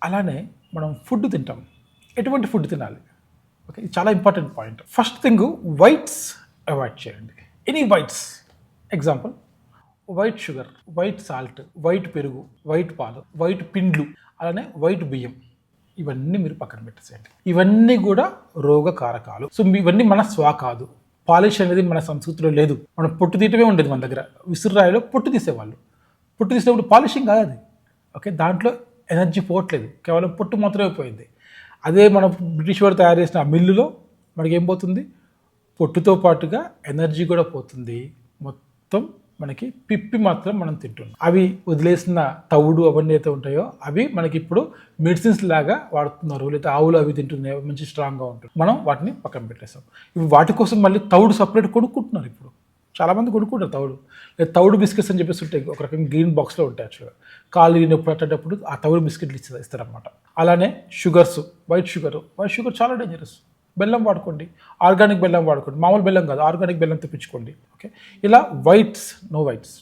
అలానే మనం ఫుడ్ తింటాం. ఎటువంటి ఫుడ్ తినాలి? ఓకే, ఇది చాలా important point. First thing, whites avoid చేయండి. Any whites, example white sugar, white salt, white పెరుగు, వైట్ పాలు, వైట్ పిండ్లు, అలానే వైట్ బియ్యం, ఇవన్నీ మీరు పక్కన పెట్టేసేయండి. ఇవన్నీ కూడా రోగ కారకాలు. సో ఇవన్నీ మన స్వా కాదు. పాలిష్ అనేది మన సంస్కృతిలో లేదు. మనం పొట్టు తీయటమే ఉండేది మన దగ్గర. విసురురాయిలో పొట్టు తీసేవాళ్ళు. పొట్టు తీసేటప్పుడు పాలిషింగ్ కాదు అది. ఓకే, దాంట్లో ఎనర్జీ పోవట్లేదు, కేవలం పొట్టు మాత్రమే పోయింది. అదే మన బ్రిటిష్ వారు తయారు చేసిన ఆ మిల్లులో మనకి ఏం పోతుంది? పొట్టుతో పాటుగా ఎనర్జీ కూడా పోతుంది. మొత్తం మనకి పిప్పి మాత్రం మనం తింటున్నాం. అవి వదిలేసిన తవుడు అవన్నీ అయితే ఉంటాయో అవి మనకి ఇప్పుడు మెడిసిన్స్ లాగా వాడుతున్నారు. లేదా ఆవులు అవి తింటున్నాయి, మంచి స్ట్రాంగ్గా ఉంటుంది. మనం వాటిని పక్కన పెట్టేస్తాం. ఇప్పుడు వాటి కోసం మళ్ళీ తవుడు సపరేట్ కొనుక్కుంటున్నారు. ఇప్పుడు చాలామంది కొనుక్కుంటారు తవుడు. లేదా తవుడు బిస్కెట్స్ అని చెప్పేసి ఉంటాయి, ఒక రకంగా గ్రీన్ బాక్స్లో ఉంటాయి. యాక్చువల్గా కాలు నొప్పి పట్టేటప్పుడు ఆ తవుడు బిస్కెట్లు ఇస్తారనమాట. అలానే షుగర్స్, వైట్ షుగర్ చాలా డేంజరస్. బెల్లం వాడుకోండి, ఆర్గానిక్ బెల్లం వాడుకోండి, మామూలు బెల్లం కాదు, ఆర్గానిక్ బెల్లం తెప్పించుకోండి. ఓకే, ఇలా నో వైట్స్.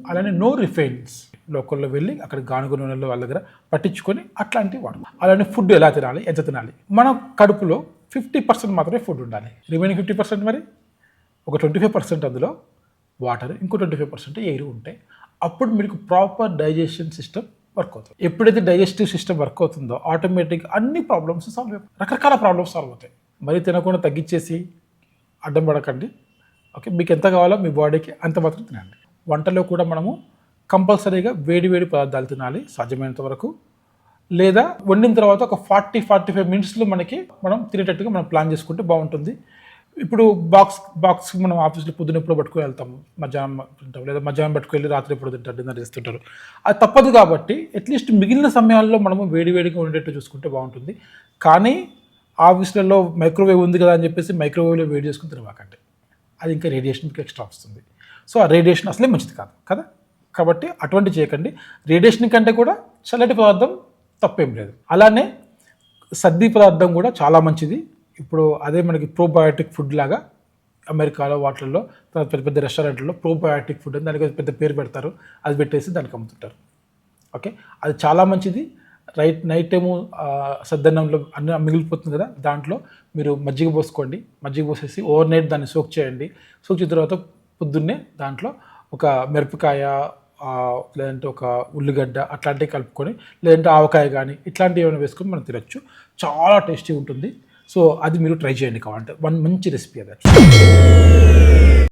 అలానే నో రిఫైన్స్. లోకల్లో వెళ్ళి అక్కడ గానుగ నూనెలో వాళ్ళ దగ్గర పట్టించుకొని అట్లాంటివి వాడు. అలానే ఫుడ్ ఎలా తినాలి, ఎంత తినాలి? మన కడుపులో 50% మాత్రమే ఫుడ్ ఉండాలి. రిమైనింగ్ 50% మరి ఒక 25% అందులో వాటర్, ఇంకో 25% ఎయిర్ ఉంటే అప్పుడు మీకు ప్రాపర్ డైజెషన్ సిస్టమ్ వర్క్ అవుతుంది. ఎప్పుడైతే డైజెస్టివ్ సిస్టమ్ వర్క్ అవుతుందో ఆటోమేటిక్ అన్ని ప్రాబ్లమ్స్ సాల్వ్ అవుతాయి. రకరకాల ప్రాబ్లమ్స్ సాల్వ్ అవుతాయి. మరీ తినకుండా తగ్గించేసి అడ్డం పడకండి. ఓకే, మీకు ఎంత కావాలో మీ బాడీకి అంత మాత్రం తినండి. వంటలో కూడా మనము కంపల్సరీగా వేడి పదార్థాలు తినాలి సాధ్యమైనంత వరకు. లేదా వండిన తర్వాత ఒక 40-45 మినిట్స్లో మనం తినేటట్టుగా మనం ప్లాన్ చేసుకుంటే బాగుంటుంది. ఇప్పుడు బాక్స్ మనం ఆఫీస్లో పొద్దున ఎప్పుడో పట్టుకుని వెళ్తాము, మధ్యాహ్నం తింటాం, లేదా మధ్యాహ్నం పట్టుకెళ్ళి రాత్రి ఎప్పుడు తింటారు, డిన్నర్ చేస్తుంటారు. అది తప్పదు. కాబట్టి అట్లీస్ట్ మిగిలిన సమయాల్లో మనము వేడిగా ఉండేట్టు చూసుకుంటే బాగుంటుంది. కానీ ఆఫీస్లలో మైక్రోవేవ్ ఉంది కదా అని చెప్పేసి మైక్రోవేవ్లో వేడి చేసుకుని తినవాకండి. అది ఇంకా రేడియేషన్కి ఎక్స్ట్రా వస్తుంది. సో ఆ రేడియేషన్ అసలే మంచిది కాదు కదా. కాబట్టి అటువంటి చేయకండి. రేడియేషన్ కంటే కూడా చల్లటి పదార్థం తప్పేం లేదు. అలానే సద్ది పదార్థం కూడా చాలా మంచిది. ఇప్పుడు అదే మనకి ప్రోబయోటిక్ ఫుడ్ లాగా అమెరికాలో వాటిల్లో పెద్ద రెస్టారెంట్లలో ప్రోబయోటిక్ ఫుడ్ అని దానికి పెద్ద పేరు పెడతారు. అది పెట్టేసి దానికి అమ్ముతుంటారు. ఓకే, అది చాలా మంచిది. నైట్ టైము సద్దన్నంలో అన్నీ మిగిలిపోతుంది కదా, దాంట్లో మీరు మజ్జిగ పోసుకోండి. మజ్జిగ పోసేసి ఓవర్ నైట్ దాన్ని సోక్ చేయండి. సోక్ చేసిన తర్వాత పొద్దున్నే దాంట్లో ఒక మిరపకాయ, లేదంటే ఒక ఉల్లిగడ్డ అట్లాంటివి కలుపుకొని, లేదంటే ఆవకాయ కానీ ఇట్లాంటివి ఏమైనా వేసుకొని మనం తినచ్చు. చాలా టేస్టీ ఉంటుంది. సో అది మీరు ట్రై చేయండి కావాలంటే. మంచి రెసిపీ అది.